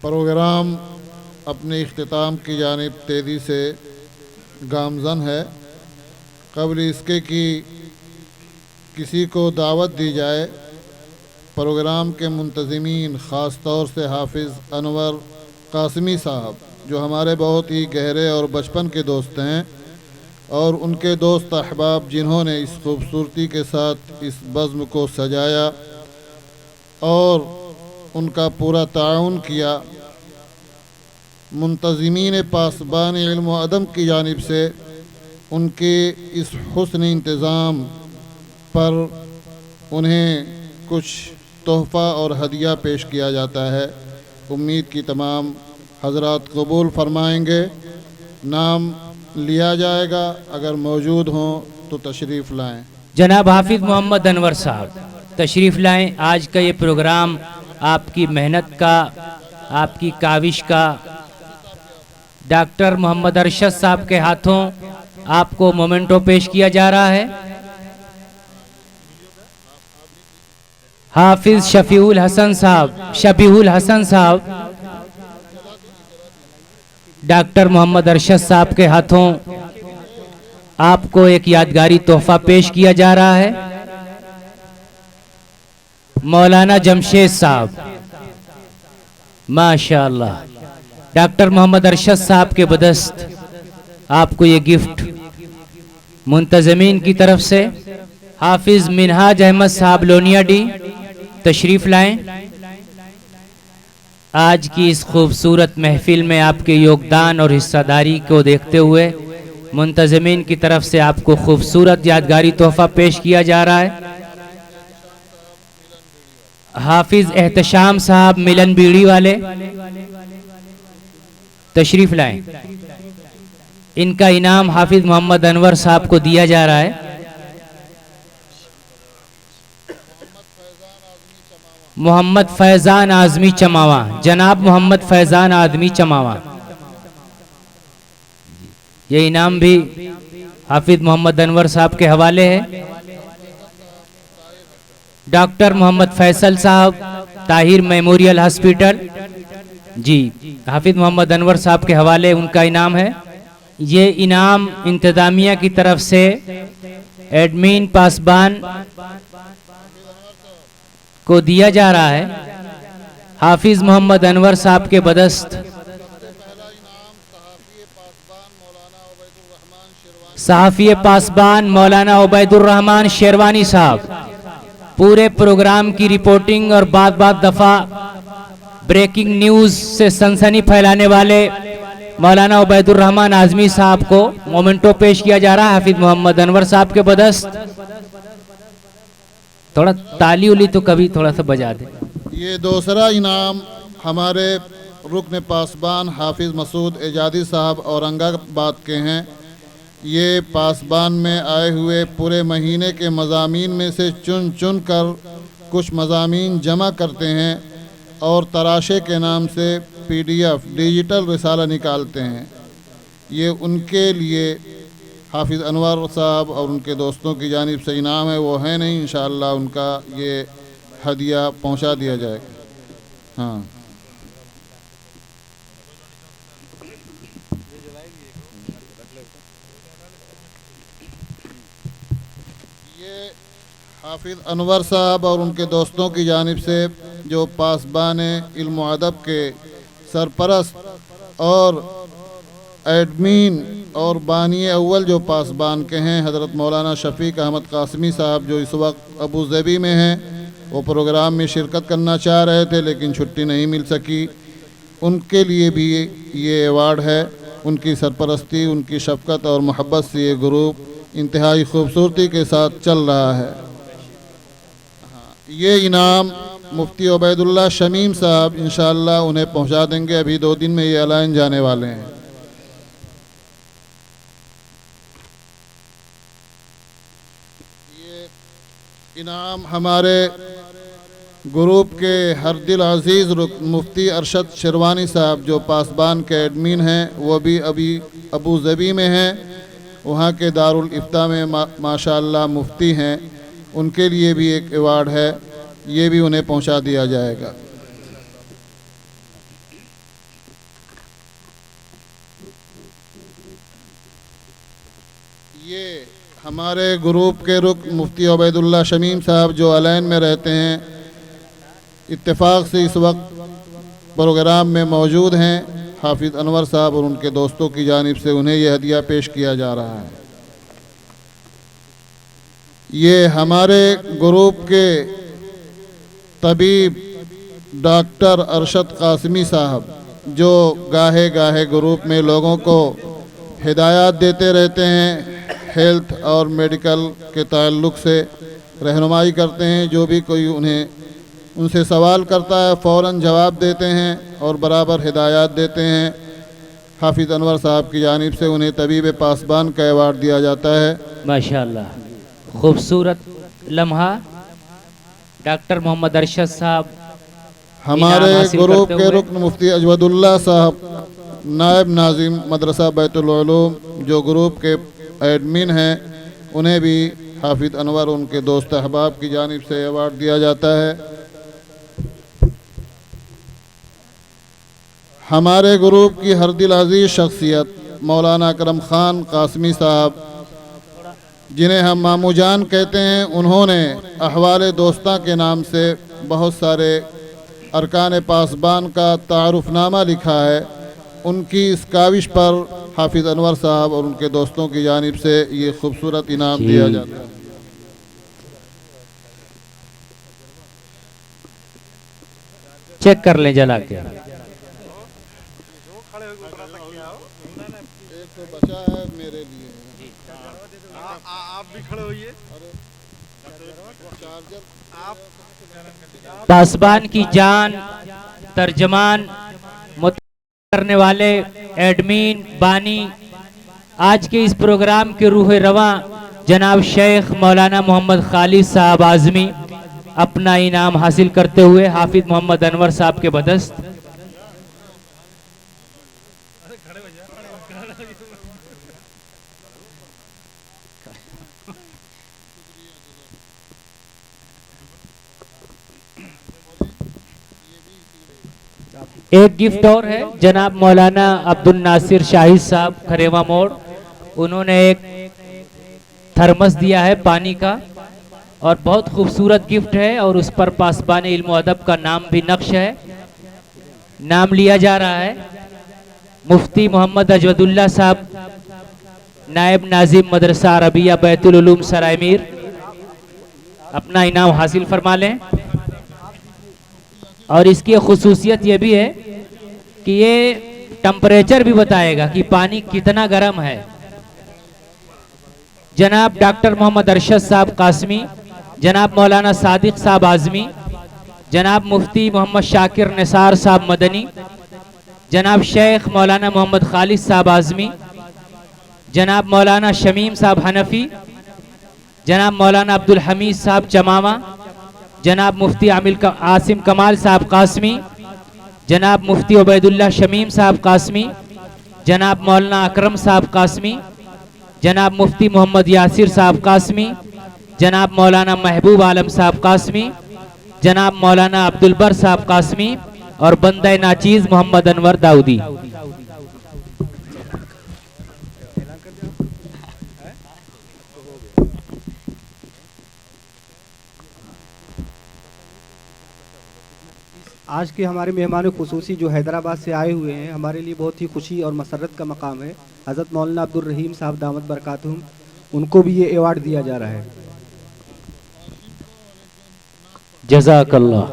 Programme अपने इख्तिताम की जानिब तेज़ी से गामज़न है। क़ब्ल इसके कि किसी को दावत दी जाए, प्रोग्राम के मुंतज़मीन ख़ास तौर से हाफिज़ अनवर कासिमी साहब, जो हमारे बहुत ही गहरे और बचपन के दोस्त हैं, और उनके दोस्त अहबाब जिन्होंने इस खूबसूरती के साथ इस बज़्म को सजाया और उनका पूरा ताउन किया, मुंतज़मीन पासबान इल्म व अदब की जानिब से उनके इस हुस्न इंतज़ाम पर उन्हें कुछ तोहफ़ा और हदिया पेश किया जाता है। उम्मीद की तमाम हज़रात कबूल फरमाएंगे। नाम लिया जाएगा, अगर मौजूद हों तो तशरीफ़ लाएं। जनाब हाफिज़ मोहम्मद अनवर साहब तशरीफ़ लाएं। आज का ये प्रोग्राम आपकी मेहनत का, आपकी काविश का, डॉक्टर मोहम्मद अरशद साहब के हाथों आपको मोमेंटो पेश किया जा रहा है। हाफिज़ शफीउल हसन साहब डॉक्टर मोहम्मद अरशद साहब के हाथों आपको एक यादगारी तोहफा पेश किया जा रहा है। मौलाना जमशेद साहब, माशाअल्लाह, डॉक्टर मोहम्मद अरशद साहब के बदस्त आपको ये गिफ्ट मुंतज़मीन की तरफ से। हाफिज़ मिनहाज अहमद साहब लोनियाडी तशरीफ़ लाएं। आज की इस खूबसूरत महफिल में आपके योगदान और हिस्सेदारी को देखते हुए मुंतज़मीन की तरफ से आपको खूबसूरत यादगारी तोहफ़ा पेश किया जा रहा है। हाफिज़ एहतशाम साहब मिलन बीड़ी वाले तशरीफ़ लाएं। इनका इनाम हाफिज़ मोहम्मद अनवर साहब को दिया जा रहा है। मोहम्मद फैज़ान आज़मी चमावा, जनाब मोहम्मद फैज़ान आज़मी चमावा, ये इनाम भी हाफिज़ मोहम्मद अनवर साहब के हवाले है। डॉक्टर मोहम्मद फैसल साहब ताहिर मेमोरियल हॉस्पिटल, जी, हाफिज़ मोहम्मद अनवर साहब के हवाले उनका इनाम है। ये इनाम इंतज़ामिया की तरफ से एडमिन पासबान को दिया जा रहा है। हाफिज़ मोहम्मद अनवर साहब के बदस्त सहाफ़ी पासबान मौलाना उबैदुर्रहमान शेरवानी साहब पूरे प्रोग्राम की रिपोर्टिंग और बाद दफ़ा ब्रेकिंग न्यूज़ से सनसनी फैलाने वाले मौलाना उबैदुर्रहमान आज़मी साहब को मोमेंटो पेश किया जा रहा है। हाफिज़ मोहम्मद अनवर साहब के बदस्त थोड़ा ताली उली तो कभी थोड़ा सा बजा दे। ये दूसरा इनाम हमारे रुकन पासबान हाफिज़ मसूद एजादी साहब औरंगाबाद के हैं। ये पासबान में आए हुए पूरे महीने के मज़ामीन में से चुन कर कुछ मज़ामीन जमा करते हैं और तराशे के नाम से PDF डिजिटल रिसाला निकालते हैं। ये उनके लिए हाफिज़ अनवर साहब और उनके दोस्तों की जानिब से इनाम है। वो है नहीं, इंशाअल्लाह उनका ये हदिया पहुंचा दिया जाएगा। हाँ, ये हाफिज़ अनवर साहब और उनके दोस्तों की जानिब से जो पासबान इल्म व अदब के सरपरस्त और एडमिन और बानी अव्वल जो पासबान के हैं, हज़रत मौलाना शफ़ीक अहमद कासिमी साहब, जो इस वक्त अबू ज़बी में हैं, वो प्रोग्राम में शिरकत करना चाह रहे थे लेकिन छुट्टी नहीं मिल सकी। उनके लिए भी ये अवार्ड है। उनकी सरपरस्ती, उनकी शफ़क़त और मोहब्बत से ये ग्रुप इंतहाई खूबसूरती के साथ चल रहा है। ये इनाम मुफ्ती उबैदुल्लाह शमीम साहब इंशाअल्लाह उन्हें पहुंचा देंगे। अभी 2 दिन में ये ऐलान जाने वाले हैं। ये इनाम हमारे ग्रुप के हरदिल अजीज़ मुफ्ती अरशद शेरवानी साहब, जो पासबान के एडमिन हैं, वो भी अभी अबू ज़बी में हैं। वहाँ के दारुल इफ्ता में माशाअल्लाह मुफ्ती हैं। उनके लिए भी एक अवार्ड है, ये भी उन्हें पहुंचा दिया जाएगा। ये हमारे ग्रुप के रुकन मुफ्ती उबैदुल्ला शमीम साहब जो अलैन में रहते हैं, इत्तेफाक से इस वक्त प्रोग्राम में मौजूद हैं। हाफिज़ अनवर साहब और उनके दोस्तों की जानिब से उन्हें यह हदिया पेश किया जा रहा है। ये हमारे ग्रुप के तबीब डॉक्टर अरशद कासमी साहब जो गाहे गाहे ग्रुप में लोगों को हिदायत देते रहते हैं, हेल्थ और मेडिकल के ताल्लुक़ से रहनुमाई करते हैं। जो भी कोई उनसे सवाल करता है फ़ौरन जवाब देते हैं और बराबर हिदायत देते हैं। हाफिज़ अनवर साहब की जानिब से उन्हें तबीब पासबान का अवार्ड दिया जाता है। माशाअल्लाह, खूबसूरत लम्हा। डॉक्टर मोहम्मद अरशद साहब हमारे ग्रुप के रुकन मुफ्ती अजवदुल्ला साहब नायब नाजिम मदरसा बैतुल उलूम जो ग्रुप के एडमिन हैं, उन्हें भी हाफिज़ अनवर उनके दोस्त अहबाब की जानिब से अवार्ड दिया जाता है। हमारे ग्रुप की हर दिल अजीज़ शख्सियत मौलाना करम खान कासमी साहब, जिन्हें हम मामू जान कहते हैं, उन्होंने अहवाल दोस्ता के नाम से बहुत सारे अरकान पासबान का तारुफनामा लिखा है। उनकी इस काविश पर हाफिज़ अनवर साहब और उनके दोस्तों की जानिब से ये खूबसूरत इनाम दिया जाता है। चेक कर लें जला के। एक तो बचा है मेरे लिए, आप भी खड़े होइए। पासबान की जान, तर्जमान, करने वाले एडमिन बानी, आज के इस प्रोग्राम के रूह रवा जनाब शेख मौलाना मोहम्मद खालिद साहब आज़मी अपना इनाम हासिल करते हुए हाफिज मोहम्मद अनवर साहब के बदस्त एक गिफ्ट और है जनाब मौलाना अब्दुल नासिर शाहिद साहब खरेवा मोड़, उन्होंने एक थर्मस दिया है पानी का और बहुत खूबसूरत गिफ्ट है और उस पर पासबान इल्म अदब का नाम भी नक्श है। नाम लिया जा रहा है मुफ्ती मोहम्मद अजवदुल्ला साहब नायब नाजिम मदरसा अरबिया बैतुल उलूम सराय मीर, अपना इनाम हासिल फरमा लें। और इसकी खुसूसियत ये भी है कि ये टेम्परेचर भी बताएगा कि पानी कितना गर्म है। जनाब डॉक्टर मोहम्मद अरशद साहब कासमी, जनाब मौलाना सादिक साहब आज़मी, जनाब मुफ्ती मोहम्मद शाकिर निसार साहब मदनी, जनाब शेख मौलाना मोहम्मद खालिद साहब आज़मी, जनाब मौलाना शमीम साहब हनफी, जनाब मौलाना अब्दुल हमीद साहब चमामा, जनाब मुफ्ती आसिम कमाल साहब कासमी, जनाब मुफ्ती उबैदुल्ला शमीम साहब कासमी, जनाब मौलाना अकरम साहब कासमी, जनाब मुफ्ती मोहम्मद यासिर साहब कासमी, जनाब मौलाना महबूब आलम साहब कासमी, जनाब मौलाना अब्दुल बर साहब कासमी और बंदा नाचीज़ मोहम्मद अनवर दाऊदी। आज के हमारे मेहमान खुसूसी जो हैदराबाद से आए हुए हैं, हमारे लिए बहुत ही खुशी और मसरत का मकाम है। हज़रत मौलाना अब्दुल रहीम साहब दामत बरकातुहुम, उनको भी ये अवार्ड दिया जा रहा है। जज़ाकल्लाह।